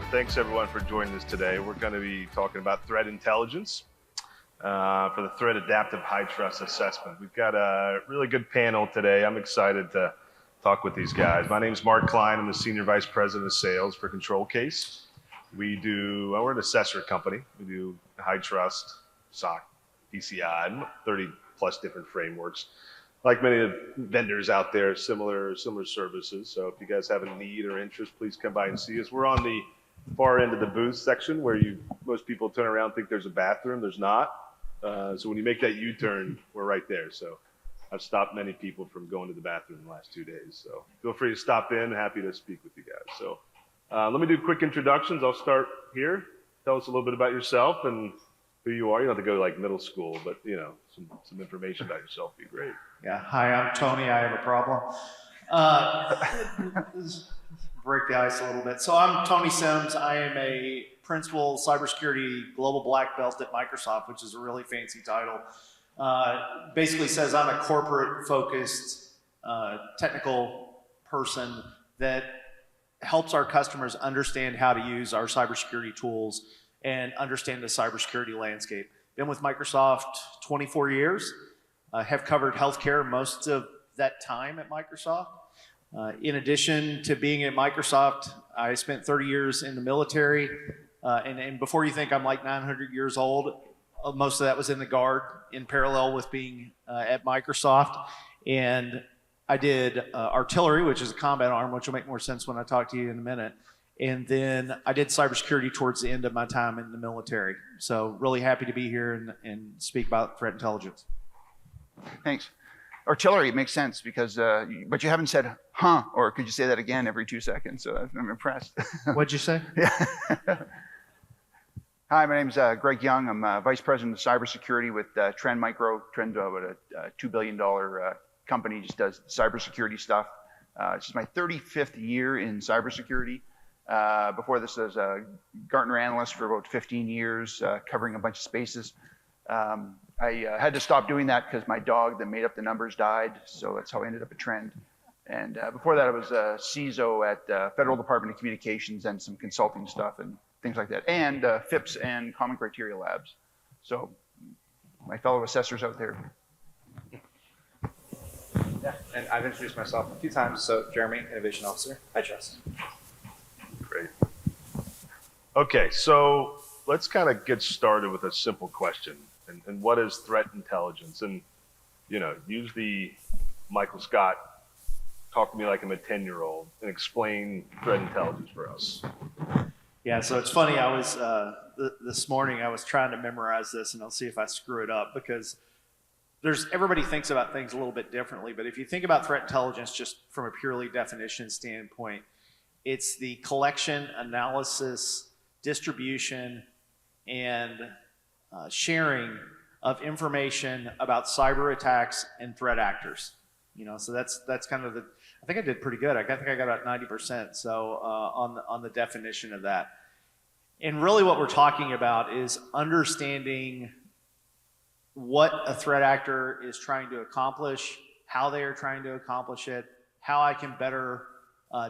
Thanks everyone for joining us today. We're going to be talking about threat intelligence for the Threat Adaptive HITRUST assessment. We've got a really good panel today. I'm excited to talk with these guys. My name is Mark Klein. I'm the Senior Vice President of Sales for Control Case. We're an assessor company. We do HITRUST, SOC, PCI, 30 plus different frameworks. Like many vendors out there, similar services. So if you guys have a need or interest, please come by and see us. We're on the far end of the booth section where most people turn around and think there's a bathroom. There's not. So when you make that U-turn, we're right there. So I've stopped many people from going to the bathroom in the last 2 days. So feel free to stop in. Happy to speak with you guys. So let me do quick introductions. I'll start here. Tell us a little bit about yourself and who you are. You don't have to go to like middle school, but you know, some information about yourself would be great. Yeah. Hi, I'm Tony. I have a problem. Break the ice a little bit. So I'm Tony Sims. I am a principal cybersecurity global black belt at Microsoft, which is a really fancy title. Basically says I'm a corporate focused technical person that helps our customers understand how to use our cybersecurity tools and understand the cybersecurity landscape. Been with Microsoft 24 years. Have covered healthcare most of that time at Microsoft. In addition to being at Microsoft, I spent 30 years in the military. And before you think I'm like 900 years old, most of that was in the Guard in parallel with being at Microsoft. And I did artillery, which is a combat arm, which will make more sense when I talk to you in a minute. And then I did cybersecurity towards the end of my time in the military. So really happy to be here and speak about threat intelligence. Thanks. Artillery makes sense because, but you haven't said, huh, or could you say that again every 2 seconds? So I'm impressed. What'd you say? Yeah. Hi, my name is Greg Young. I'm Vice President of Cybersecurity with Trend Micro. Trend, a $2 billion company, just does cybersecurity stuff. This is my 35th year in cybersecurity. Before this, I was a Gartner analyst for about 15 years, covering a bunch of spaces. I had to stop doing that because my dog that made up the numbers died, so that's how I ended up at Trend. And before that, I was a CISO at Federal Department of Communications and some consulting stuff and things like that, and FIPS and Common Criteria Labs. So my fellow assessors out there. Yeah, and I've introduced myself a few times, so Jeremy, Innovation Officer, HITRUST. Great. Okay, so let's kind of get started with a simple question. And what is threat intelligence? And, you know, use the Michael Scott, talk to me like I'm a 10-year-old and explain threat intelligence for us. Yeah, so it's funny, I was, this morning I was trying to memorize this, and I'll see if I screw it up, because everybody thinks about things a little bit differently, but if you think about threat intelligence just from a purely definition standpoint, it's the collection, analysis, distribution, and sharing of information about cyber attacks and threat actors. You know, so that's kind of I think I did pretty good. I think I got about 90%. So on the definition of that, and really what we're talking about is understanding what a threat actor is trying to accomplish, how they are trying to accomplish it, how I can better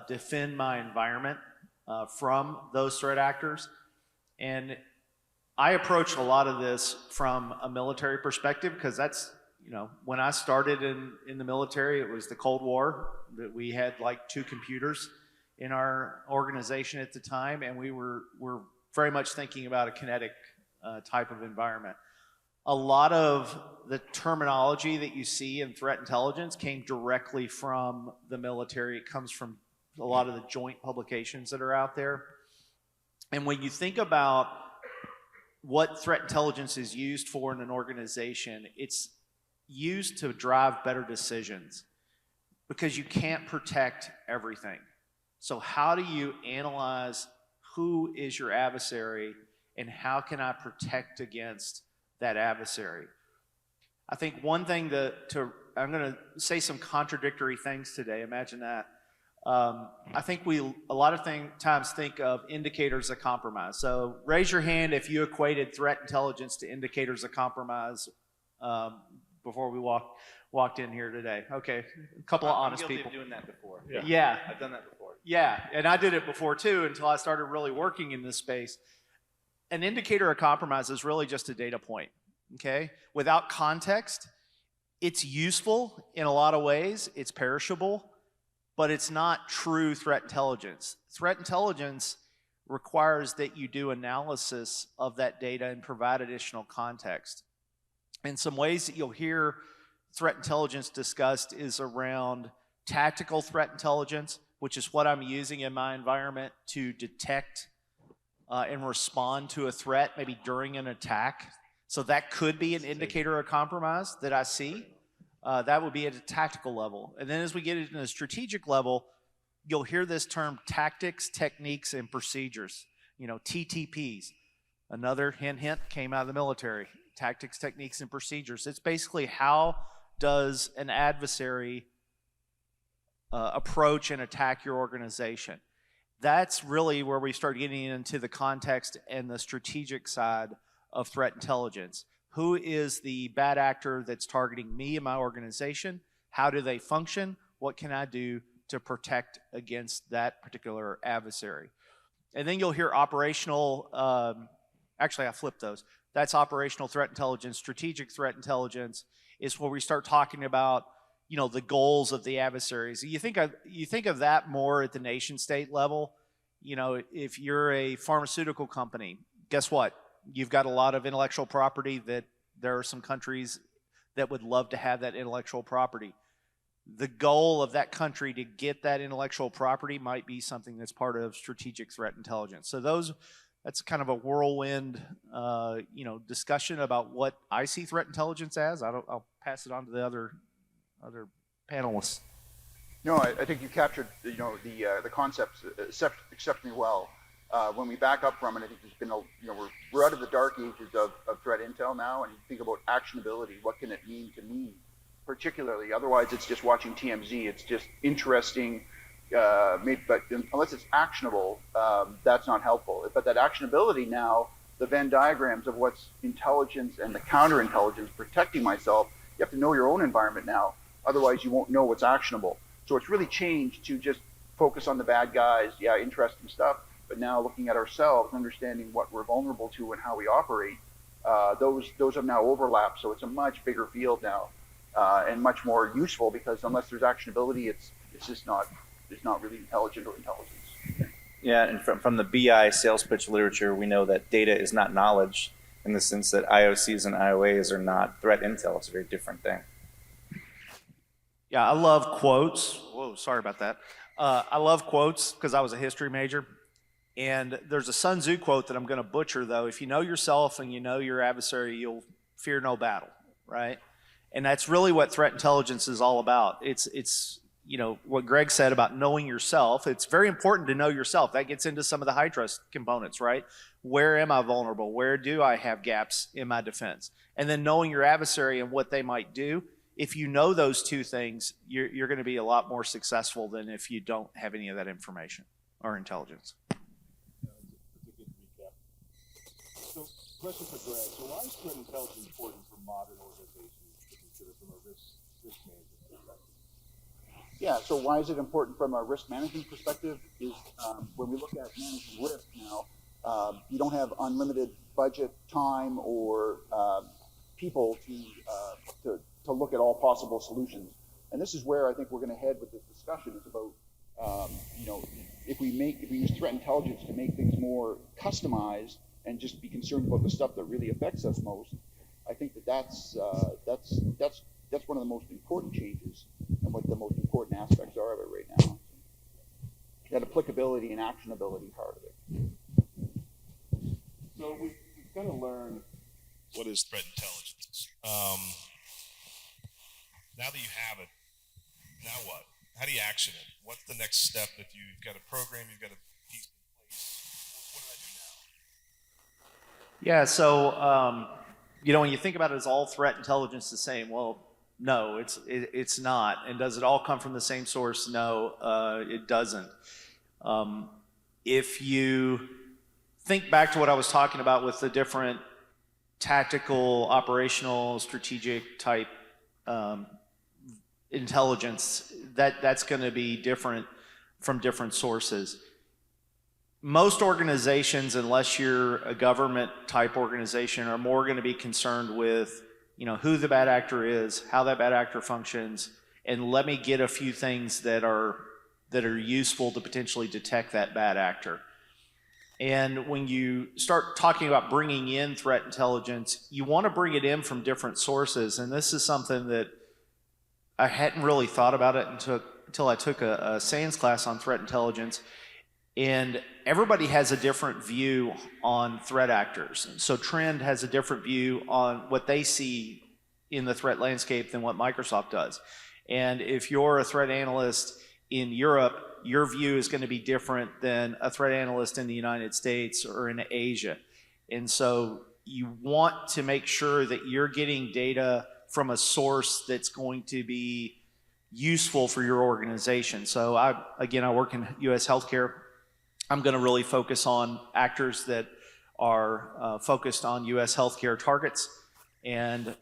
defend my environment from those threat actors. And I approach a lot of this from a military perspective because that's, you know, when I started in the military, it was the Cold War. That we had like 2 computers in our organization at the time, and we were very much thinking about a kinetic type of environment. A lot of the terminology that you see in threat intelligence came directly from the military. It comes from a lot of the joint publications that are out there. And when you think about what threat intelligence is used for in an organization, it's used to drive better decisions because you can't protect everything. So how do you analyze who is your adversary and how can I protect against that adversary? I think one thing I'm going to say some contradictory things today, imagine that. I think we a lot of times think of indicators of compromise. So raise your hand if you equated threat intelligence to indicators of compromise before we walked in here today. Okay, a couple of honest I'm guilty people. Of doing that before. Yeah. I've done that before. Yeah, and I did it before too until I started really working in this space. An indicator of compromise is really just a data point, okay? Without context, it's useful in a lot of ways, it's perishable, but it's not true threat intelligence. Threat intelligence requires that you do analysis of that data and provide additional context. And some ways that you'll hear threat intelligence discussed is around tactical threat intelligence, which is what I'm using in my environment to detect and respond to a threat maybe during an attack. So that could be an indicator of compromise that I see. That would be at a tactical level. And then as we get into the strategic level, you'll hear this term tactics, techniques, and procedures. You know, TTPs. Another hint, came out of the military. Tactics, techniques, and procedures. It's basically how does an adversary approach and attack your organization. That's really where we start getting into the context and the strategic side of threat intelligence. Who is the bad actor that's targeting me and my organization? How do they function? What can I do to protect against that particular adversary? And then you'll hear operational, actually I flipped those. That's operational threat intelligence. Strategic threat intelligence is where we start talking about, you know, the goals of the adversaries. You think of that more at the nation state level. You know, if you're a pharmaceutical company, guess what? You've got a lot of intellectual property that there are some countries that would love to have that intellectual property. The goal of that country to get that intellectual property might be something that's part of strategic threat intelligence. So that's kind of a whirlwind, discussion about what I see threat intelligence as. I'll pass it on to the other panelists. No, I think you captured the concepts exceptionally well. When we back up from it, I think there's been we're out of the dark ages of threat intel now, and you think about actionability. What can it mean to me, particularly? Otherwise, it's just watching TMZ. It's just interesting, but unless it's actionable, that's not helpful. But that actionability now, the Venn diagrams of what's intelligence and the counterintelligence, protecting myself. You have to know your own environment now. Otherwise, you won't know what's actionable. So it's really changed to just focus on the bad guys. Yeah, interesting stuff. But now looking at ourselves, understanding what we're vulnerable to and how we operate, those have now overlapped. So it's a much bigger field now, and much more useful, because unless there's actionability, it's not really intelligent or intelligence. Yeah, and from the BI sales pitch literature, we know that data is not knowledge, in the sense that IOCs and IOAs are not threat intel. It's a very different thing. Yeah, I love quotes. Whoa, sorry about that. I love quotes because I was a history major. And there's a Sun Tzu quote that I'm going to butcher, though. If you know yourself and you know your adversary, you'll fear no battle, right? And that's really what threat intelligence is all about. It's what Greg said about knowing yourself. It's very important to know yourself. That gets into some of the HITRUST components, right? Where am I vulnerable? Where do I have gaps in my defense? And then knowing your adversary and what they might do. If you know those two things, you're going to be a lot more successful than if you don't have any of that information or intelligence. Question for Greg. So why is threat intelligence important for modern organizations to consider from a risk management perspective? Yeah, so why is it important from a risk management perspective is when we look at managing risk now, you don't have unlimited budget, time, or people to look at all possible solutions. And this is where I think we're going to head with this discussion. It's about, if we use threat intelligence to make things more customized and just be concerned about the stuff that really affects us most, I think that's one of the most important changes and what the most important aspects are of it right now. That applicability and actionability part of it. So we've got to learn what is threat intelligence. Now that you have it, now what? How do you action it? What's the next step if you've got a program, you've got a piece in place? What do I do now? Yeah, so when you think about it, is all threat intelligence the same? Well, no, it's not. And does it all come from the same source? No, it doesn't. If you think back to what I was talking about with the different tactical, operational, strategic type intelligence, that's going to be different from different sources. Most organizations, unless you're a government type organization, are more going to be concerned with, who the bad actor is, how that bad actor functions, and let me get a few things that are useful to potentially detect that bad actor. And when you start talking about bringing in threat intelligence, you want to bring it in from different sources. And this is something that I hadn't really thought about it until I took a SANS class on threat intelligence. And everybody has a different view on threat actors. So Trend has a different view on what they see in the threat landscape than what Microsoft does. And if you're a threat analyst in Europe, your view is going to be different than a threat analyst in the United States or in Asia. And so you want to make sure that you're getting data from a source that's going to be useful for your organization. So I work in U.S. healthcare. I'm going to really focus on actors that are focused on U.S. healthcare targets and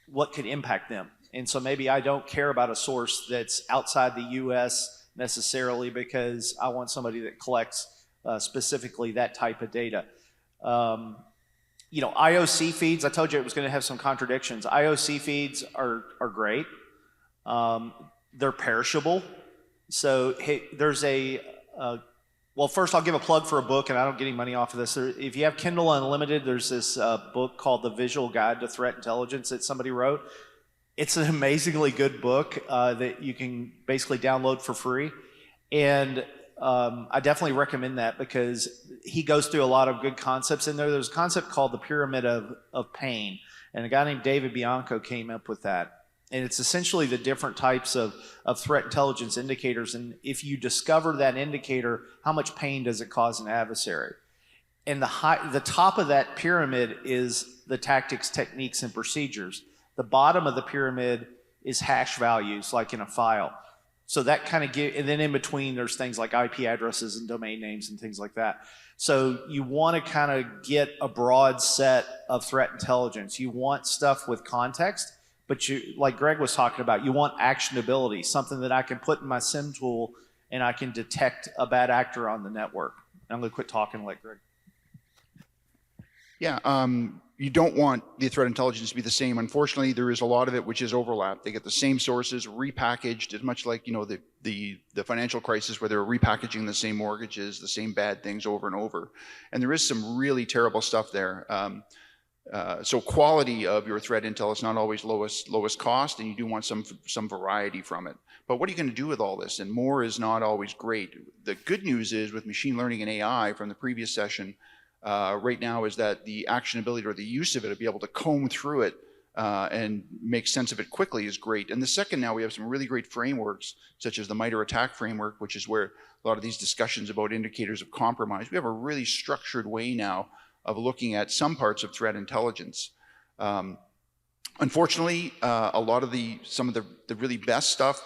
what could impact them. And so maybe I don't care about a source that's outside the U.S. necessarily, because I want somebody that collects specifically that type of data. IOC feeds, I told you it was going to have some contradictions. IOC feeds are great. They're perishable. So hey, there's well, first I'll give a plug for a book, and I don't get any money off of this. If you have Kindle Unlimited, there's this book called The Visual Guide to Threat Intelligence that somebody wrote. It's an amazingly good book that you can basically download for free. And I definitely recommend that because he goes through a lot of good concepts in there. There's a concept called the pyramid of pain, and a guy named David Bianco came up with that. And it's essentially the different types of threat intelligence indicators. And if you discover that indicator, how much pain does it cause an adversary? And the top of that pyramid is the tactics, techniques, and procedures. The bottom of the pyramid is hash values, like in a file. So that kind of and then in between, there's things like IP addresses and domain names and things like that. So you want to kind of get a broad set of threat intelligence. You want stuff with context, but you, like Greg was talking about, you want actionability, something that I can put in my SIM tool and I can detect a bad actor on the network. I'm going to quit talking and let Greg. Yeah, you don't want the threat intelligence to be the same. Unfortunately, there is a lot of it which is overlap. They get the same sources repackaged, as much like the financial crisis where they were repackaging the same mortgages, the same bad things over and over. And there is some really terrible stuff there. So quality of your threat intel is not always lowest cost, and you do want some variety from it. But what are you going to do with all this? And more is not always great. The good news is with machine learning and AI from the previous session, right now is that the actionability or the use of it to be able to comb through it and make sense of it quickly is great. And the second, now we have some really great frameworks, such as the MITRE ATT&CK framework, which is where a lot of these discussions about indicators of compromise, we have a really structured way now of looking at some parts of threat intelligence. Unfortunately, a lot of some of the really best stuff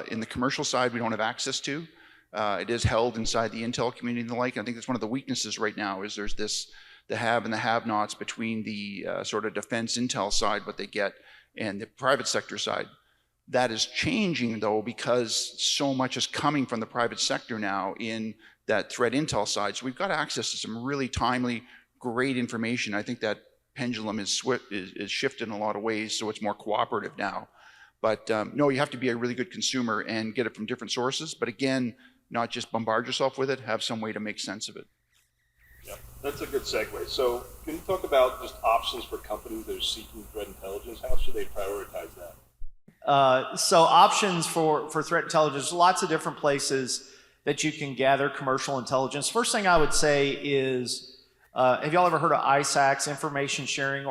in the commercial side we don't have access to. It is held inside the intel community and the like. And I think that's one of the weaknesses right now is there's the have and the have-nots between the sort of defense intel side, what they get, and the private sector side. That is changing though, because so much is coming from the private sector now in that threat intel side. So we've got access to some really timely, great information. I think that pendulum is shifted in a lot of ways, so it's more cooperative now. But no, you have to be a really good consumer and get it from different sources. But again, not just bombard yourself with it, have some way to make sense of it. Yeah, that's a good segue. So can you talk about just options for companies that are seeking threat intelligence? How should they prioritize that? So options for threat intelligence, lots of different places that you can gather commercial intelligence. First thing I would say is, have y'all ever heard of ISACs, information sharing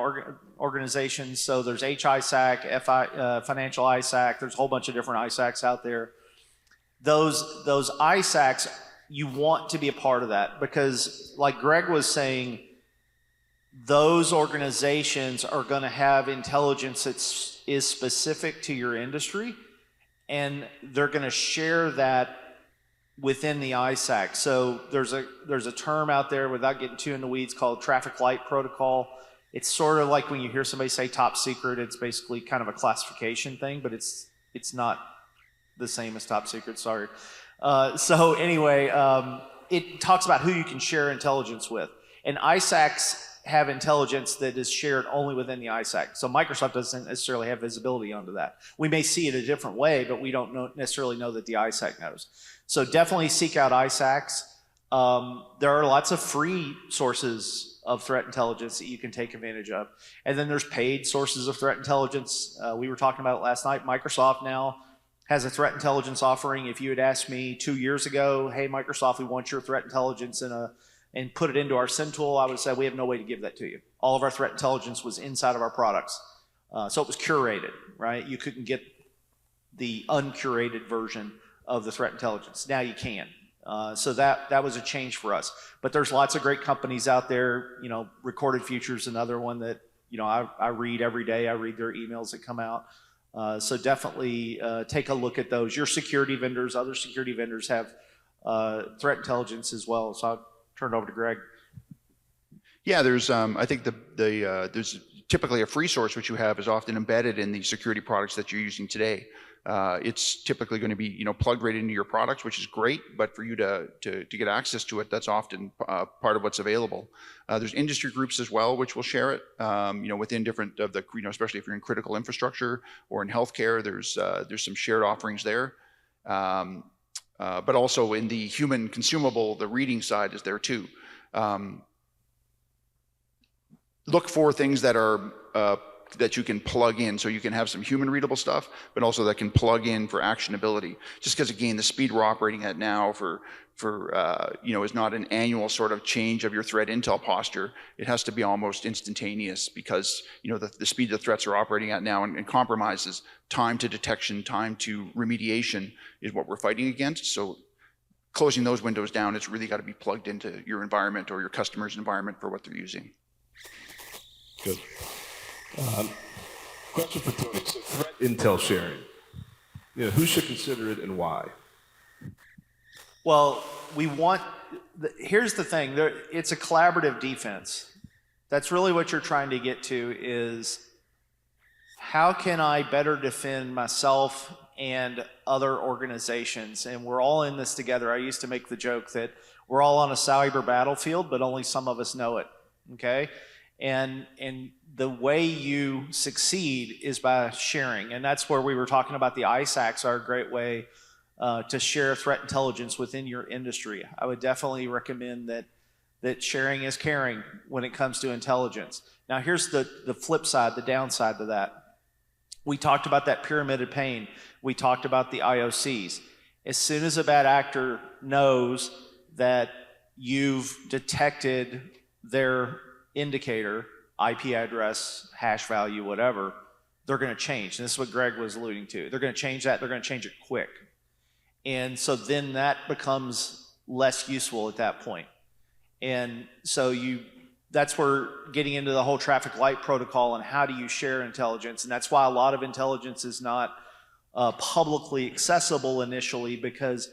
organizations? So there's HISAC, Financial ISAC, there's a whole bunch of different ISACs out there. Those ISACs, you want to be a part of that because, like Greg was saying, those organizations are going to have intelligence that is specific to your industry, and they're going to share that within the ISAC. So there's a term out there, without getting too in the weeds, called traffic light protocol. It's sort of like when you hear somebody say top secret, it's basically kind of a classification thing, but it's not the same as top secret, sorry. So anyway, it talks about who you can share intelligence with. And ISACs have intelligence that is shared only within the ISAC. So Microsoft doesn't necessarily have visibility onto that. We may see it a different way, but we don't necessarily know that the ISAC knows. So definitely seek out ISACs. There are lots of free sources of threat intelligence that you can take advantage of. And then there's paid sources of threat intelligence. We were talking about it last night. Microsoft now has a threat intelligence offering. If you had asked me 2 years ago, hey, Microsoft, we want your threat intelligence and put it into our SIM tool, I would have said, we have no way to give that to you. All of our threat intelligence was inside of our products. So it was curated, right? You couldn't get the uncurated version of the threat intelligence. Now you can. So that was a change for us. But there's lots of great companies out there. Recorded Future's another one that I read every day. I read their emails that come out. So definitely take a look at those. Your security vendors, other security vendors have threat intelligence as well. So I'll turn it over to Greg. Yeah, there's I think there's typically a free source which you have is often embedded in the security products that you're using today. It's typically going to be plugged right into your products, which is great. But for you to get access to it, that's often part of what's available. There's industry groups as well, which will share it. Within different of the especially if you're in critical infrastructure or in healthcare, there's some shared offerings there. But also in the human consumable, the reading side is there too. Look for things that are that you can plug in, so you can have some human readable stuff, but also that can plug in for actionability. Just because again, the speed we're operating at now for is not an annual sort of change of your threat intel posture. It has to be almost instantaneous because the speed the threats are operating at now and compromises time to detection, time to remediation is what we're fighting against. So closing those windows down, it's really got to be plugged into your environment or your customer's environment for what they're using. Good. Question for Tony. So threat intel sharing. Who should consider it and why? Well, here's the thing. It's a collaborative defense. That's really what you're trying to get to is how can I better defend myself and other organizations? And we're all in this together. I used to make the joke that we're all on a cyber battlefield, but only some of us know it, okay? And the way you succeed is by sharing. And that's where we were talking about the ISACs are a great way to share threat intelligence within your industry. I would definitely recommend that sharing is caring when it comes to intelligence. Now here's the flip side, the downside to that. We talked about that pyramided pane. We talked about the IOCs. As soon as a bad actor knows that you've detected their indicator, IP address, hash value, whatever, they're going to change. And this is what Greg was alluding to. They're going to change that. They're going to change it quick. And so then that becomes less useful at that point. And so that's where getting into the whole traffic light protocol and how do you share intelligence. And that's why a lot of intelligence is not publicly accessible initially, because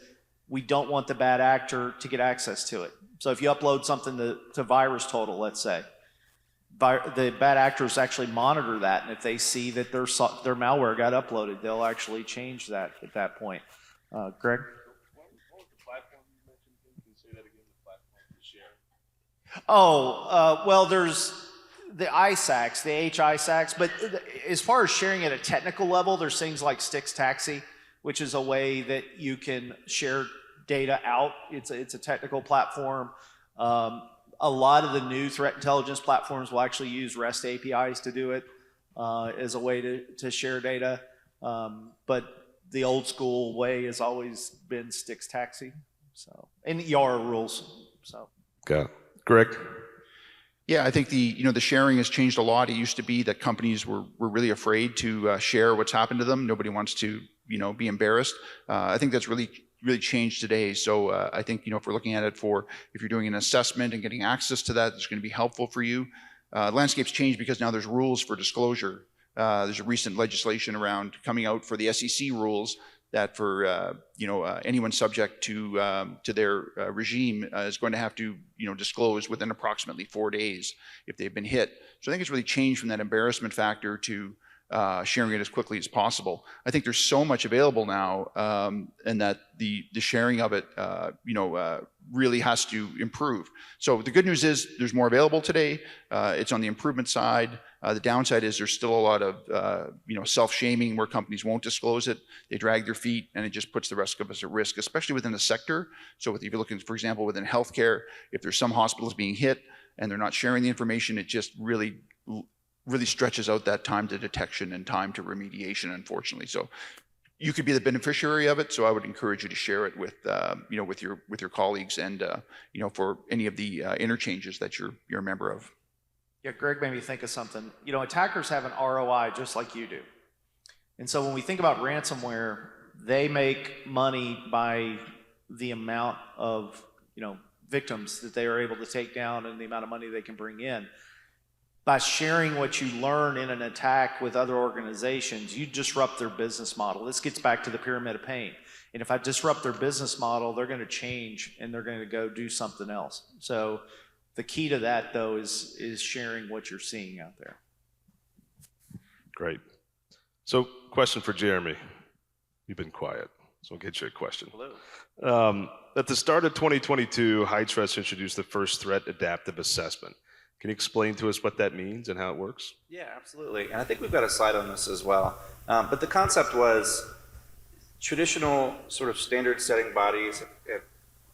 we don't want the bad actor to get access to it. So if you upload something to VirusTotal, let's say, the bad actors actually monitor that, and if they see that their malware got uploaded, they'll actually change that at that point. Greg? What was the platform you mentioned? Can you say that again, the platform to share? Well, there's the ISACs, the HISACs, but as far as sharing at a technical level, there's things like Styx Taxi, which is a way that you can share data out. It's a technical platform. A lot of the new threat intelligence platforms will actually use REST APIs to do it as a way to share data. But the old school way has always been Styx Taxi. So, and YARA rules. So. Got it. Greg? Yeah, I think the sharing has changed a lot. It used to be that companies were really afraid to share what's happened to them. Nobody wants to be embarrassed. I think that's really changed today. So I think if we're looking at it if you're doing an assessment and getting access to that, it's going to be helpful for you. Landscape's changed because now there's rules for disclosure. There's a recent legislation around coming out for the SEC rules that for anyone subject to their regime is going to have to disclose within approximately 4 days if they've been hit. So I think it's really changed from that embarrassment factor to sharing it as quickly as possible. I think there's so much available now, and that the sharing of it, really has to improve. So the good news is there's more available today. It's on the improvement side. The downside is there's still a lot of self-shaming where companies won't disclose it. They drag their feet, and it just puts the rest of us at risk, especially within the sector. So if you're looking, for example, within healthcare, if there's some hospitals being hit and they're not sharing the information, it just really stretches out that time to detection and time to remediation, unfortunately. So you could be the beneficiary of it. So I would encourage you to share it with your colleagues and for any of the interchanges that you're a member of. Yeah, Greg made me think of something. Attackers have an ROI just like you do. And so when we think about ransomware, they make money by the amount of, victims that they are able to take down and the amount of money they can bring in. By sharing what you learn in an attack with other organizations, you disrupt their business model. This gets back to the pyramid of pain. And if I disrupt their business model, they're going to change and they're going to go do something else. So the key to that, though, is sharing what you're seeing out there. Great. So question for Jeremy. You've been quiet, so I'll get you a question. Hello. At the start of 2022, HITRUST introduced the first threat adaptive assessment. Can you explain to us what that means and how it works? Yeah, absolutely. And I think we've got a slide on this as well. But the concept was traditional sort of standard setting bodies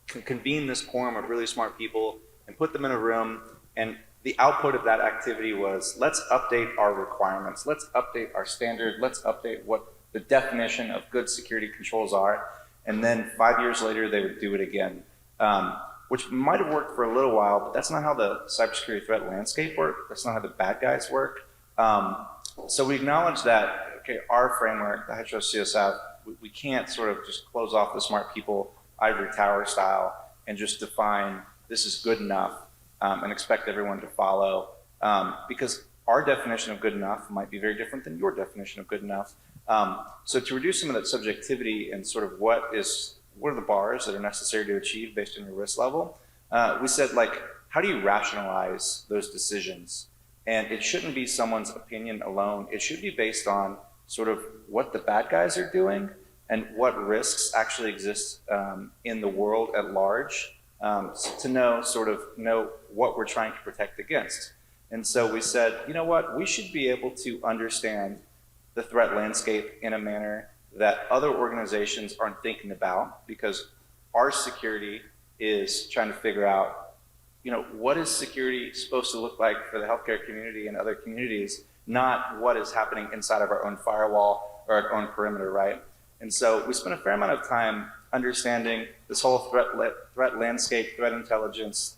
can convene this quorum of really smart people and put them in a room, and the output of that activity was, let's update our requirements, let's update our standard, let's update what the definition of good security controls are, and then 5 years later they would do it again. Which might have worked for a little while, but that's not how the cybersecurity threat landscape works. That's not how the bad guys work. So we acknowledge that, okay, our framework, the HITRUST CSF, we can't sort of just close off the smart people ivory tower style and just define this is good enough and expect everyone to follow, because our definition of good enough might be very different than your definition of good enough. So to reduce some of that subjectivity and sort of what are the bars that are necessary to achieve based on your risk level, we said, how do you rationalize those decisions? And it shouldn't be someone's opinion alone. It should be based on sort of what the bad guys are doing and what risks actually exist in the world at large, to know what we're trying to protect against. And so we said, you know what, we should be able to understand the threat landscape in a manner that other organizations aren't thinking about, because our security is trying to figure out, what is security supposed to look like for the healthcare community and other communities, not what is happening inside of our own firewall or our own perimeter, right? And so we spent a fair amount of time understanding this whole threat landscape, threat intelligence,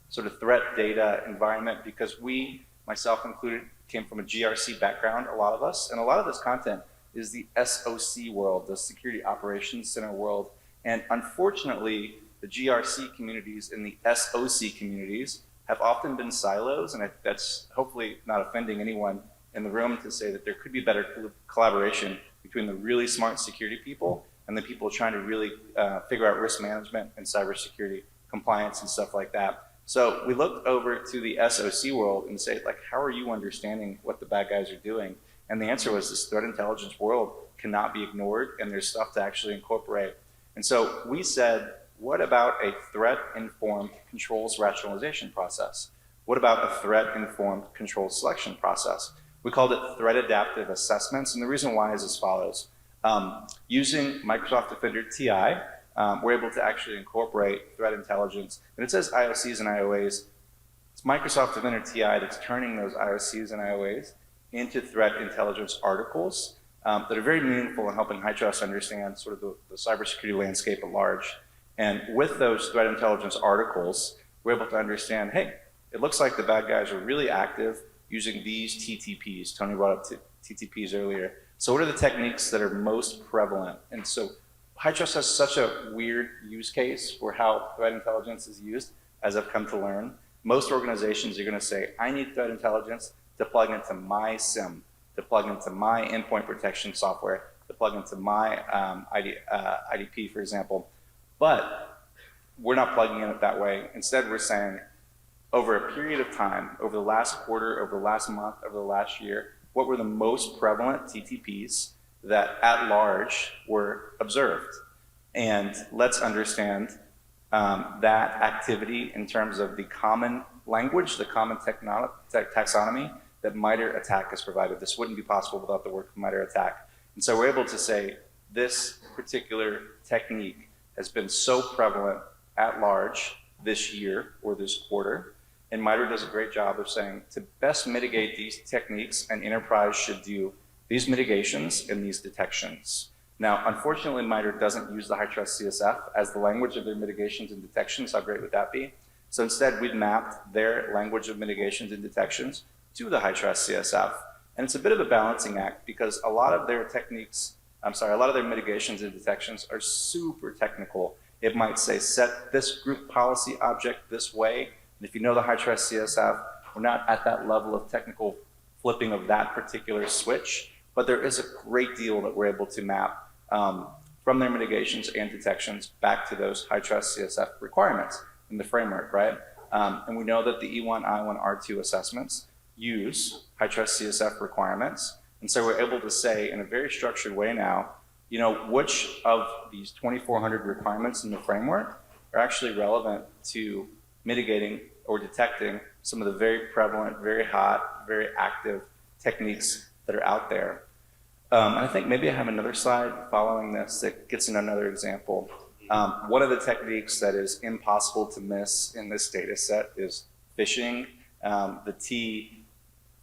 sort of threat data environment, because we, myself included, came from a GRC background, a lot of us, and a lot of this content is the SOC world, the Security Operations Center world. And unfortunately, the GRC communities and the SOC communities have often been silos, and that's hopefully not offending anyone in the room to say that there could be better collaboration between the really smart security people and the people trying to really figure out risk management and cybersecurity compliance and stuff like that. So we looked over to the SOC world and said, how are you understanding what the bad guys are doing? And the answer was, this threat intelligence world cannot be ignored, and there's stuff to actually incorporate. And so we said, what about a threat-informed controls rationalization process? What about a threat-informed controls selection process? We called it threat adaptive assessments, and the reason why is as follows. Using Microsoft Defender TI, we're able to actually incorporate threat intelligence. And it says IOCs and IOAs. It's Microsoft Defender TI that's turning those IOCs and IOAs into threat intelligence articles that are very meaningful in helping HITRUST understand sort of the cybersecurity landscape at large. And with those threat intelligence articles, we're able to understand, hey, it looks like the bad guys are really active using these TTPs. Tony brought up TTPs earlier. So what are the techniques that are most prevalent? And so HITRUST has such a weird use case for how threat intelligence is used, as I've come to learn. Most organizations are going to say, I need threat intelligence to plug into my SIM, to plug into my endpoint protection software, to plug into my IDP, for example. But we're not plugging in it that way. Instead, we're saying, over a period of time, over the last quarter, over the last month, over the last year, what were the most prevalent TTPs that at large were observed. And let's understand that activity in terms of the common language, the common taxonomy that MITRE ATT&CK has provided. This wouldn't be possible without the work of MITRE ATT&CK. And so we're able to say this particular technique has been so prevalent at large this year or this quarter. And MITRE does a great job of saying to best mitigate these techniques, an enterprise should do these mitigations and these detections. Now, unfortunately, MITRE doesn't use the HITRUST CSF as the language of their mitigations and detections. How great would that be? So instead, we've mapped their language of mitigations and detections to the HITRUST CSF. And it's a bit of a balancing act because a lot of their techniques, a lot of their mitigations and detections are super technical. It might say, set this group policy object this way. And if you know the HITRUST CSF, we're not at that level of technical flipping of that particular switch, but there is a great deal that we're able to map from their mitigations and detections back to those HITRUST CSF requirements in the framework, right? And we know that the E1, I1, R2 assessments use HITRUST CSF requirements. And so we're able to say in a very structured way now, you know, which of these 2,400 requirements in the framework are actually relevant to mitigating or detecting some of the very prevalent, very hot, very active techniques that are out there. And I think maybe I have another slide following this that gets into another example. One of the techniques that is impossible to miss in this data set is phishing. The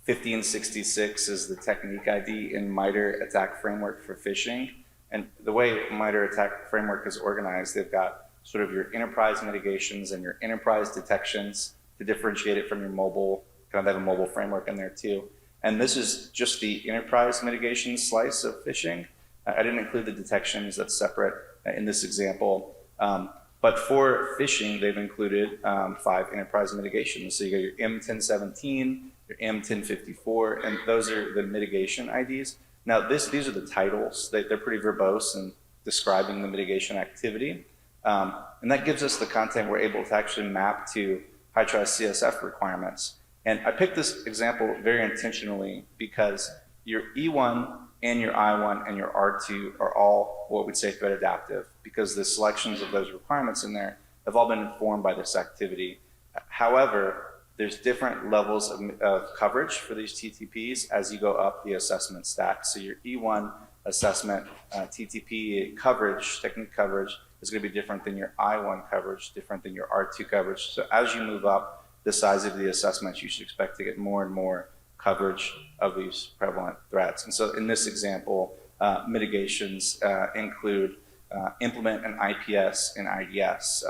T1566 is the technique ID in MITRE ATT&CK framework for phishing. And the way MITRE ATT&CK framework is organized, they've got sort of your enterprise mitigations and your enterprise detections to differentiate it from your mobile, kind of have a mobile framework in there too. And this is just the enterprise mitigation slice of phishing. I didn't include the detections, that's separate in this example. But for phishing, they've included 5 enterprise mitigations. So you got your M1017, your M1054, and those are the mitigation IDs. Now these are the titles. They're pretty verbose in describing the mitigation activity. And that gives us the content we're able to actually map to HITRUST CSF requirements. And I picked this example very intentionally because your E1 and your I1 and your R2 are all what we'd say threat adaptive because the selections of those requirements in there have all been informed by this activity. However, there's different levels of coverage for these TTPs as you go up the assessment stack. So your E1 assessment TTP coverage, technique coverage, is going to be different than your I1 coverage, different than your R2 coverage. So as you move up the size of the assessments, you should expect to get more and more coverage of these prevalent threats. And so in this example, mitigations include implement an IPS and IDS.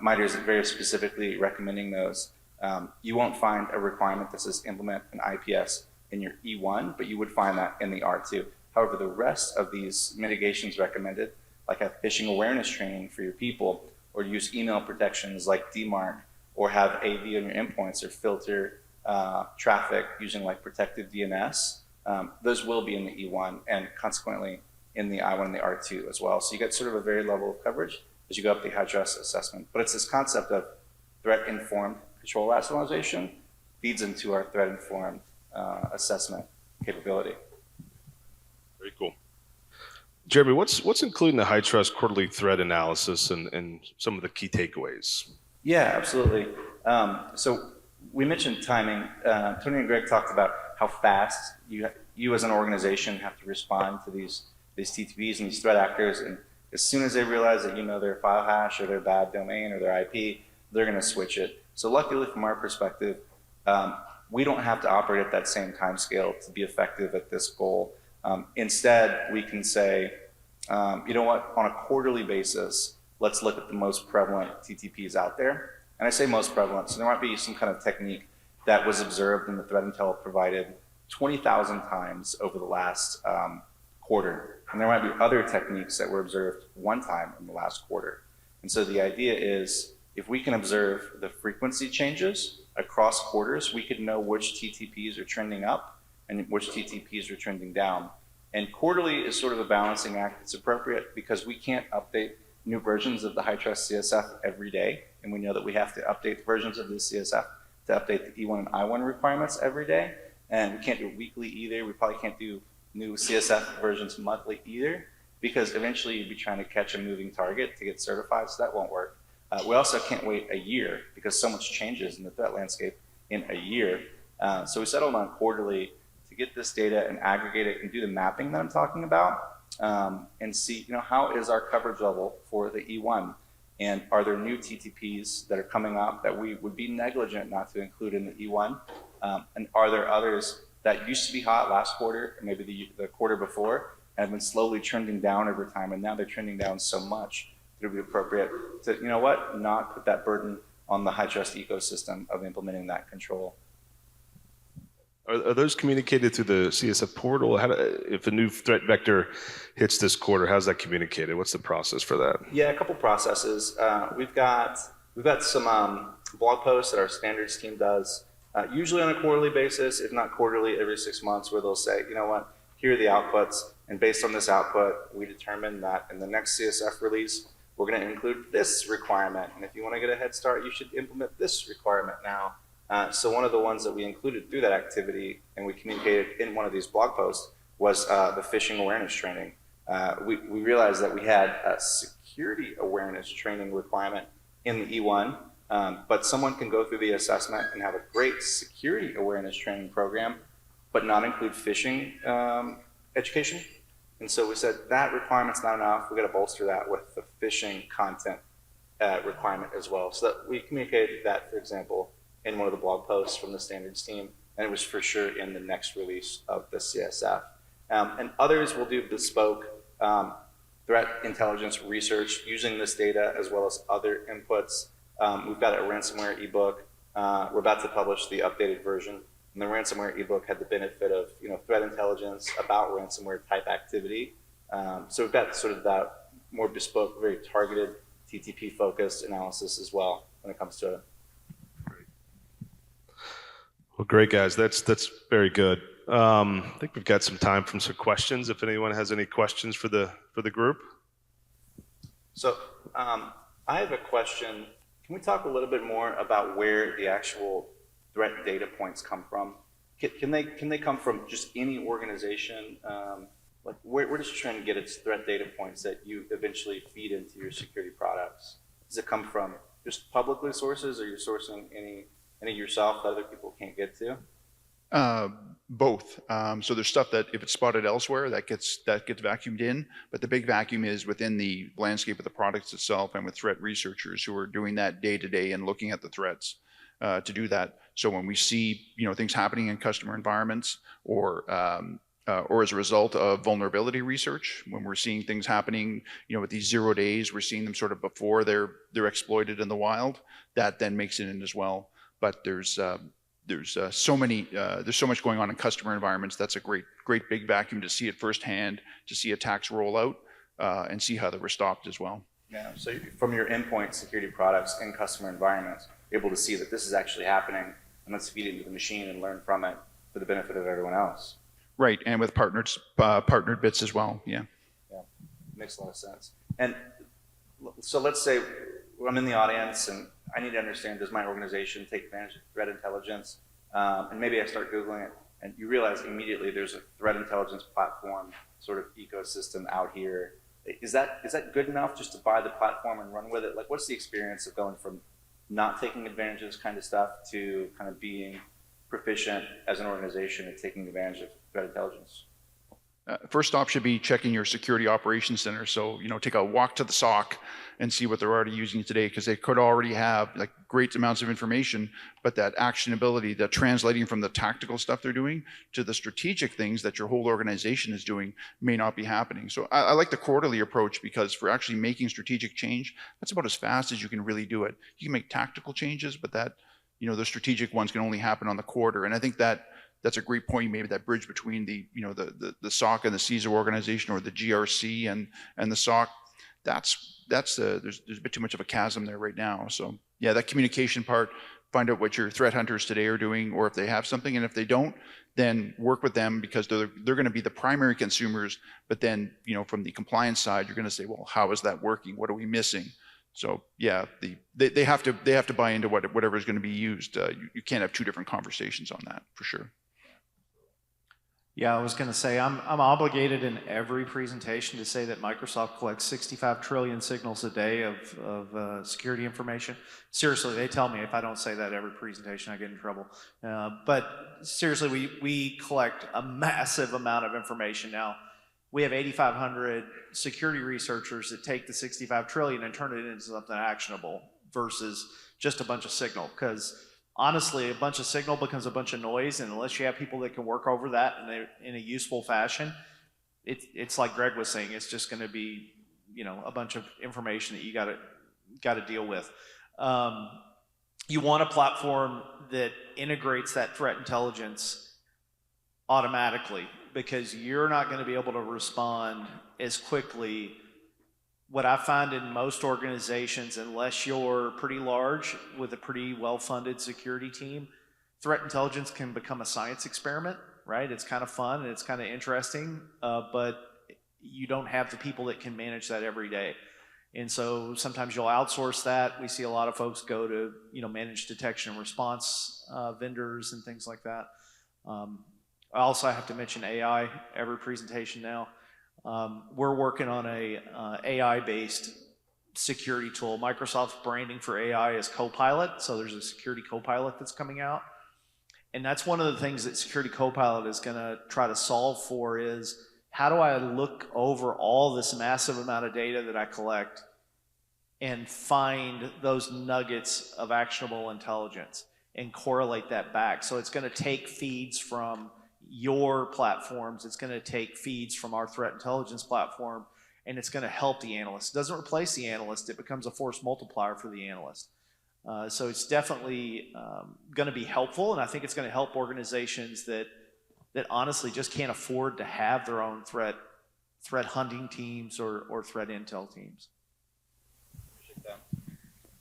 MITRE is very specifically recommending those. You won't find a requirement that says implement an IPS in your E1, but you would find that in the R2. However, the rest of these mitigations recommended, like have phishing awareness training for your people, or use email protections like DMARC, or have AV on your endpoints, or filter traffic using like protective DNS, those will be in the E1 and consequently in the I1 and the R2 as well. So you get sort of a very level of coverage as you go up the HITRUST assessment. But it's this concept of threat-informed control rationalization feeds into our threat-informed assessment capability. Very cool. Jeremy, what's included in the HITRUST quarterly threat analysis and some of the key takeaways? Yeah, absolutely. So we mentioned timing. Tony and Greg talked about how fast you as an organization have to respond to these TTPs and these threat actors. And as soon as they realize that you know their file hash or their bad domain or their IP, they're going to switch it. So luckily from our perspective, we don't have to operate at that same time scale to be effective at this goal. Instead, we can say, you know what, on a quarterly basis, let's look at the most prevalent TTPs out there. And I say most prevalent, so there might be some kind of technique that was observed in the threat intel provided 20,000 times over the last quarter. And there might be other techniques that were observed one time in the last quarter. And so the idea is, if we can observe the frequency changes across quarters, we could know which TTPs are trending up and which TTPs are trending down. And quarterly is sort of a balancing act. It's appropriate because we can't update new versions of the HITRUST CSF every day. And we know that we have to update versions of the CSF to update the E1 and I1 requirements every day. And we can't do it weekly either. We probably can't do new CSF versions monthly either, because eventually you'd be trying to catch a moving target to get certified, so that won't work. We also can't wait a year because so much changes in the threat landscape in a year. So we settled on quarterly to get this data and aggregate it and do the mapping that I'm talking about, and see, how is our coverage level for the E1? And are there new TTPs that are coming up that we would be negligent not to include in the E1? And are there others that used to be hot last quarter, or maybe the quarter before, and have been slowly trending down over time, and now they're trending down so much that it would be appropriate to, not put that burden on the HITRUST ecosystem of implementing that control. Are those communicated through the CSF portal? If a new threat vector hits this quarter, how's that communicated? What's the process for that? Yeah, a couple processes. We've got some blog posts that our standards team does, usually on a quarterly basis, if not quarterly, every 6 months, where they'll say, here are the outputs, and based on this output, we determine that in the next CSF release, we're going to include this requirement, and if you want to get a head start, you should implement this requirement now. So one of the ones that we included through that activity, and we communicated in one of these blog posts, was the phishing awareness training. We realized that we had a security awareness training requirement in the E1, but someone can go through the assessment and have a great security awareness training program, but not include phishing education. And so we said that requirement's not enough. We got to bolster that with the phishing content requirement as well. So that we communicated that, for example, in one of the blog posts from the standards team, and it was for sure in the next release of the CSF. And others will do bespoke threat intelligence research using this data as well as other inputs. We've got a ransomware ebook. We're about to publish the updated version. And the ransomware ebook had the benefit of threat intelligence about ransomware type activity. So we've got sort of that more bespoke, very targeted TTP focused analysis as well when it comes to it. Well, great, guys. That's very good. I think we've got some time for some questions. If anyone has any questions for the group. So I have a question. Can we talk a little bit more about where the actual threat data points come from? Can they come from just any organization? Like where does Trend get its threat data points that you eventually feed into your security products? Does it come from just publicly sources, or you're sourcing any yourself that other people can't get to? Both. So there's stuff that if it's spotted elsewhere, that gets vacuumed in, but the big vacuum is within the landscape of the products itself, and with threat researchers who are doing that day to day and looking at the threats to do that. So when we see things happening in customer environments, or as a result of vulnerability research, when we're seeing things happening, with these 0 days, we're seeing them sort of before they're exploited in the wild. That then makes it in as well. But there's so much going on in customer environments. That's a great big vacuum to see it firsthand, to see attacks roll out, and see how they were stopped as well. Yeah. So from your endpoint security products in customer environments, you're able to see that this is actually happening, and let's feed it into the machine and learn from it for the benefit of everyone else. Right, and with partnered bits as well. Yeah. Yeah, makes a lot of sense. And so let's say I'm in the audience and I need to understand, does my organization take advantage of threat intelligence? And maybe I start Googling it, and you realize immediately there's a threat intelligence platform sort of ecosystem out here. Is that good enough just to buy the platform and run with it? Like, what's the experience of going from not taking advantage of this kind of stuff to kind of being proficient as an organization and taking advantage of threat intelligence? First stop should be checking your security operations center. So, take a walk to the SOC and see what they're already using today, because they could already have like great amounts of information, but that actionability, that translating from the tactical stuff they're doing to the strategic things that your whole organization is doing may not be happening. So I like the quarterly approach, because for actually making strategic change, that's about as fast as you can really do it. You can make tactical changes, but that, the strategic ones can only happen on the quarter. And I think that's a great point you made, that bridge between the SOC and the CISO organization, or the GRC and the SOC. There's a bit too much of a chasm there right now. So yeah, that communication part, find out what your threat hunters today are doing, or if they have something, and if they don't, then work with them, because they're going to be the primary consumers. But then, from the compliance side, you're going to say, well, how is that working? What are we missing? So yeah, they have to buy into whatever is going to be used. You can't have two different conversations on that, for sure. Yeah, I was going to say I'm obligated in every presentation to say that Microsoft collects 65 trillion signals a day of security information. Seriously, they tell me if I don't say that every presentation, I get in trouble. But seriously, we collect a massive amount of information now. We have 8,500 security researchers that take the 65 trillion and turn it into something actionable versus just a bunch of signal, because honestly, a bunch of signal becomes a bunch of noise, and unless you have people that can work over that in a useful fashion, it's like Greg was saying, it's just going to be, a bunch of information that you got to deal with. You want a platform that integrates that threat intelligence automatically, because you're not going to be able to respond as quickly. What I find in most organizations, unless you're pretty large with a pretty well-funded security team, threat intelligence can become a science experiment, right? It's kind of fun and it's kind of interesting, but you don't have the people that can manage that every day. And so sometimes you'll outsource that. We see a lot of folks go to, managed detection and response vendors and things like that. I also have to mention AI every presentation now. We're working on a AI-based security tool. Microsoft's branding for AI is Copilot, so there's a security Copilot that's coming out. And that's one of the things that security Copilot is going to try to solve for is, how do I look over all this massive amount of data that I collect and find those nuggets of actionable intelligence and correlate that back? So it's going to take feeds from your platforms, it's going to take feeds from our threat intelligence platform, and it's going to help the analyst. It doesn't replace the analyst, it becomes a force multiplier for the analyst. So it's definitely going to be helpful, and I think it's going to help organizations that honestly just can't afford to have their own threat hunting teams or threat intel teams.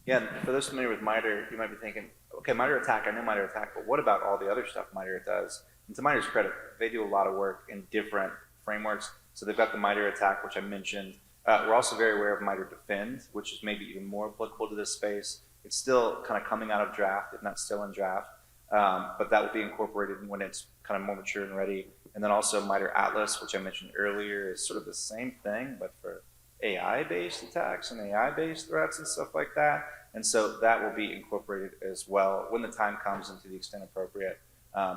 Yeah, and for those familiar with MITRE, you might be thinking, okay, MITRE ATT&CK, I know MITRE ATT&CK, but what about all the other stuff MITRE does? And to MITRE's credit, they do a lot of work in different frameworks. So they've got the MITRE ATT&CK, which I mentioned. We're also very aware of MITRE Defend, which is maybe even more applicable to this space. It's still kind of coming out of draft, if not still in draft, but that will be incorporated when it's kind of more mature and ready. And then also MITRE Atlas, which I mentioned earlier, is sort of the same thing, but for AI-based attacks and AI-based threats and stuff like that. And so that will be incorporated as well when the time comes and to the extent appropriate.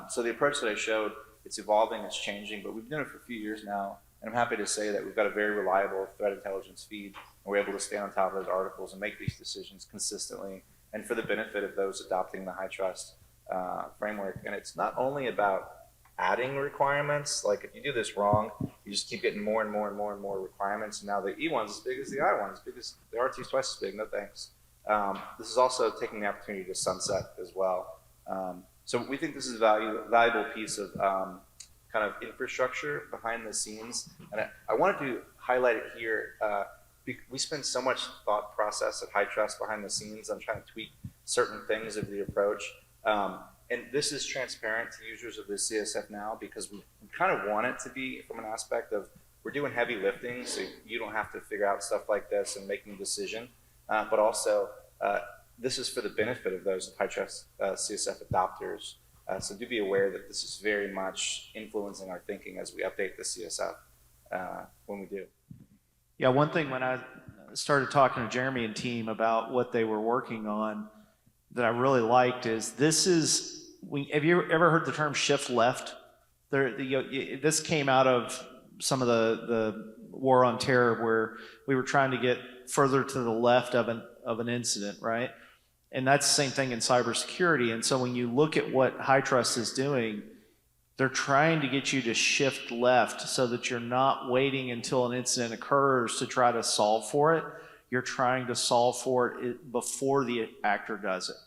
So the approach that I showed, it's evolving, it's changing, but we've been doing it for a few years now, and I'm happy to say that we've got a very reliable threat intelligence feed, and we're able to stay on top of those articles and make these decisions consistently, and for the benefit of those adopting the HITRUST framework. And it's not only about adding requirements, like if you do this wrong, you just keep getting more and more and more and more requirements, and now the E one's as big as the I one's, because the RT's twice as big, no thanks. This is also taking the opportunity to sunset as well. So we think this is a valuable piece of kind of infrastructure behind the scenes. And I wanted to highlight it here. We spend so much thought process at HITRUST behind the scenes on trying to tweak certain things of the approach. And this is transparent to users of the CSF now, because we kind of want it to be from an aspect of, we're doing heavy lifting, so you don't have to figure out stuff like this and making a decision. But also, this is for the benefit of those HITRUST CSF adopters. So do be aware that this is very much influencing our thinking as we update the CSF when we do. Yeah, one thing when I started talking to Jeremy and team about what they were working on that I really liked is, have you ever heard the term shift left? This came out of some of the war on terror, where we were trying to get further to the left of an incident, right? And that's the same thing in cybersecurity. And so when you look at what HITRUST is doing, they're trying to get you to shift left so that you're not waiting until an incident occurs to try to solve for it. You're trying to solve for it before the actor does it.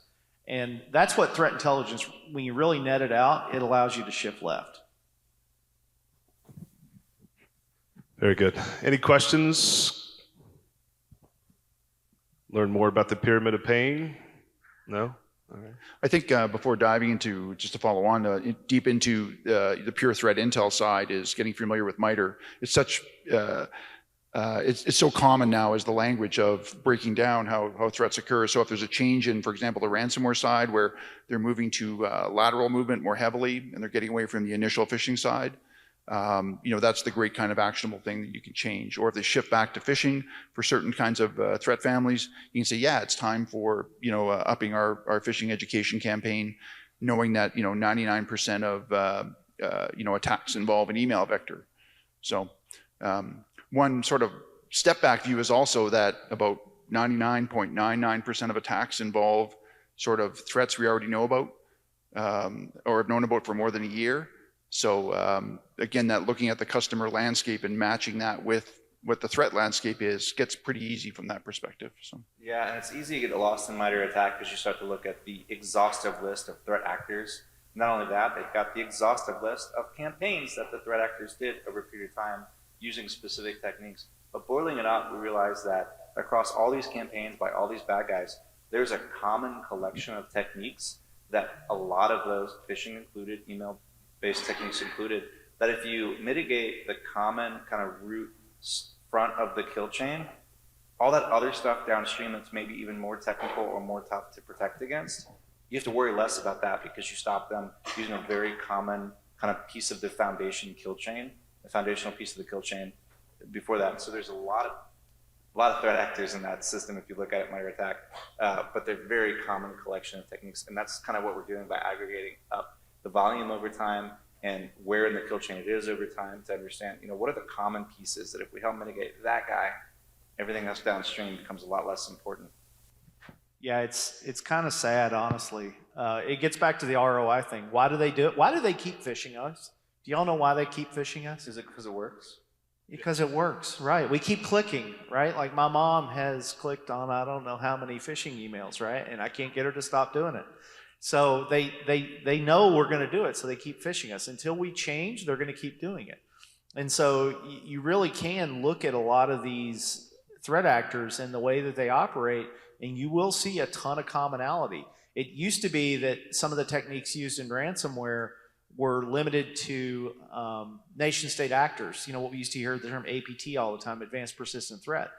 And that's what threat intelligence, when you really net it out, it allows you to shift left. Very good. Any questions? Learn more about the pyramid of pain? No? All right. I think before diving into, just to follow on, deep into the pure threat intel side, is getting familiar with MITRE. It's such, it's so common now as the language of breaking down how threats occur. So if there's a change in, for example, the ransomware side, where they're moving to lateral movement more heavily and they're getting away from the initial phishing side, that's the great kind of actionable thing that you can change. Or if they shift back to phishing for certain kinds of threat families, you can say, yeah, it's time for, upping our phishing education campaign, knowing that, 99% of, attacks involve an email vector. So one sort of step back view is also that about 99.99% of attacks involve sort of threats we already know about, or have known about for more than a year. So again, that looking at the customer landscape and matching that with what the threat landscape is gets pretty easy from that perspective. So Yeah, and it's easy to get lost in MITRE ATT&CK because you start to look at the exhaustive list of threat actors. Not only that, they've got the exhaustive list of campaigns that the threat actors did over a period of time using specific techniques. But boiling it up, we realize that across all these campaigns by all these bad guys, there's a common collection of techniques that a lot of those, phishing included, email-based techniques included, that if you mitigate the common kind of root front of the kill chain, all that other stuff downstream that's maybe even more technical or more tough to protect against, you have to worry less about that because you stop them using a very common kind of piece of the foundation kill chain, the foundational piece of the kill chain before that. So there's a lot of threat actors in that system if you look at it, MITRE ATT&CK, but they're very common collection of techniques, and that's kind of what we're doing by aggregating up the volume over time and where in the kill chain it is over time to understand, what are the common pieces that if we help mitigate that guy, everything else downstream becomes a lot less important. Yeah, it's kind of sad, honestly. It gets back to the ROI thing. Why do they do it? Why do they keep phishing us? Do y'all know why they keep phishing us? Is it because it works? Because it works, right? We keep clicking, right? Like my mom has clicked on I don't know how many phishing emails, right? And I can't get her to stop doing it. So they know we're going to do it, so they keep phishing us. Until we change, they're going to keep doing it. And so you really can look at a lot of these threat actors and the way that they operate, and you will see a ton of commonality. It used to be that some of the techniques used in ransomware were limited to nation-state actors. What we used to hear the term APT all the time, advanced persistent threat.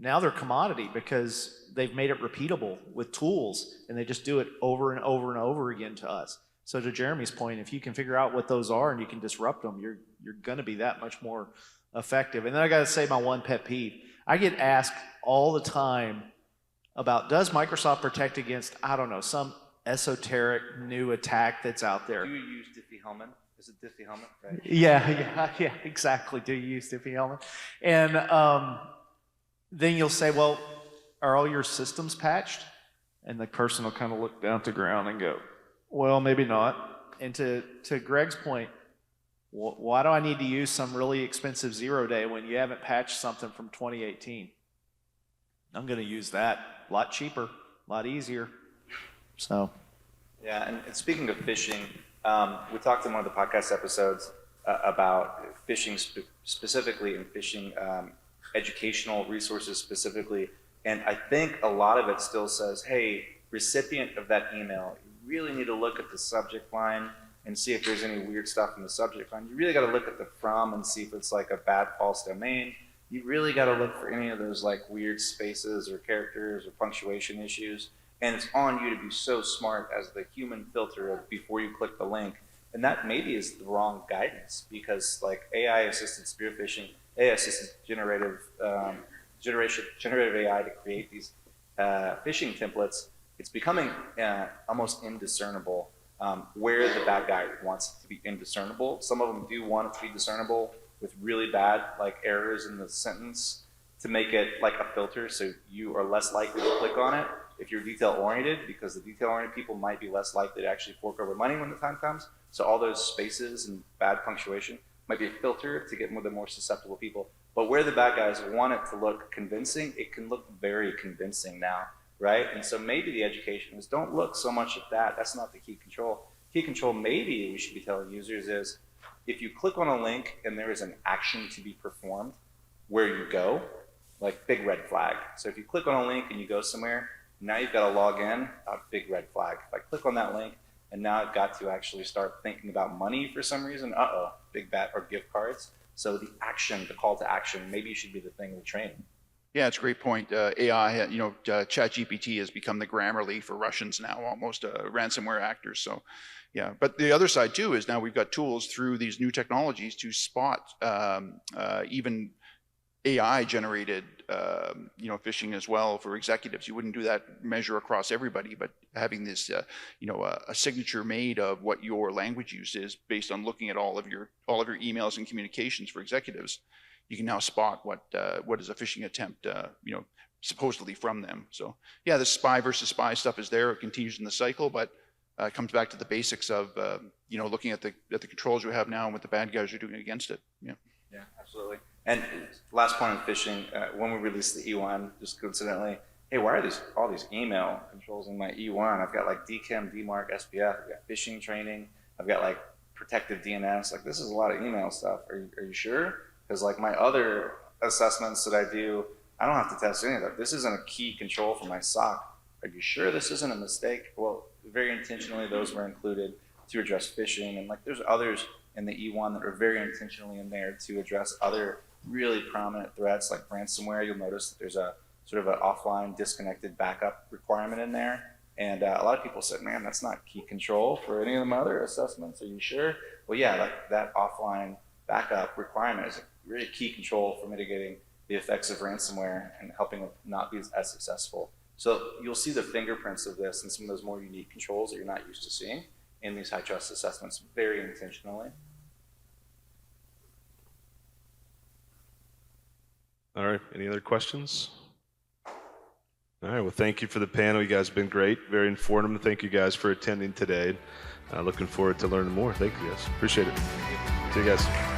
Now they're commodity because they've made it repeatable with tools, and they just do it over and over and over again to us. So to Jeremy's point, if you can figure out what those are and you can disrupt them, you're going to be that much more effective. And then I got to say my one pet peeve. I get asked all the time about, does Microsoft protect against, I don't know, some esoteric new attack that's out there? Do you use Diffie-Hellman? Is it Diffie-Hellman? Right? Yeah, exactly. Do you use Diffie-Hellman? And then you'll say, well, are all your systems patched? And the person will kind of look down to the ground and go, well, maybe not. And to Greg's point, why do I need to use some really expensive 0-day when you haven't patched something from 2018? I'm going to use that. A lot cheaper, a lot easier. So. Yeah, and speaking of phishing, we talked in one of the podcast episodes about phishing specifically and phishing educational resources specifically. And I think a lot of it still says, hey, recipient of that email, you really need to look at the subject line and see if there's any weird stuff in the subject line. You really got to look at the from and see if it's like a bad false domain. You really got to look for any of those like weird spaces or characters or punctuation issues. And it's on you to be so smart as the human filter of before you click the link. And that maybe is the wrong guidance because like AI-assisted spear phishing, AI-assisted generative AI to create these phishing templates, it's becoming almost indiscernible where the bad guy wants it to be indiscernible. Some of them do want it to be discernible with really bad like errors in the sentence to make it like a filter so you are less likely to click on it if you're detail-oriented, because the detail-oriented people might be less likely to actually fork over money when the time comes. So all those spaces and bad punctuation might be a filter to get the more susceptible people. But where the bad guys want it to look convincing, it can look very convincing now, right? And so maybe the education is don't look so much at that. That's not the key control. Key control maybe we should be telling users is if you click on a link and there is an action to be performed where you go, like big red flag. So if you click on a link and you go somewhere, now you've got to log in, a big red flag. If I click on that link and now I've got to actually start thinking about money for some reason, big bet or gift cards. So the action, the call to action, maybe should be the thing we train. Yeah, it's a great point. AI, ChatGPT has become the Grammarly for Russians now, almost ransomware actors. So, yeah. But the other side too is now we've got tools through these new technologies to spot even AI-generated, phishing as well for executives. You wouldn't do that measure across everybody, but having this, a signature made of what your language use is based on looking at all of your emails and communications for executives, you can now spot what is a phishing attempt, supposedly from them. So yeah, the spy versus spy stuff is there. It continues in the cycle, but it comes back to the basics of looking at the controls we have now and what the bad guys are doing against it. Yeah. Yeah, absolutely. And last point on phishing, when we released the E1, just coincidentally, hey, why are all these email controls in my E1? I've got like DKIM, DMARC, SPF, I've got phishing training, I've got like protective DNS. Like this is a lot of email stuff. Are you sure? Because like my other assessments that I do, I don't have to test any of that. This isn't a key control for my SOC. Are you sure this isn't a mistake? Well, very intentionally, those were included to address phishing, and like there's others in the E1 that are very intentionally in there to address other really prominent threats like ransomware. You'll notice that there's a sort of an offline disconnected backup requirement in there. And a lot of people said, man, that's not key control for any of them other assessments. Are you sure? Well, yeah, like that offline backup requirement is a really key control for mitigating the effects of ransomware and helping it not be as successful. So you'll see the fingerprints of this and some of those more unique controls that you're not used to seeing in these high trust assessments very intentionally. All right. Any other questions? All right. Well, thank you for the panel. You guys have been great. Very informative. Thank you guys for attending today. Looking forward to learning more. Thank you guys. Appreciate it. See you guys.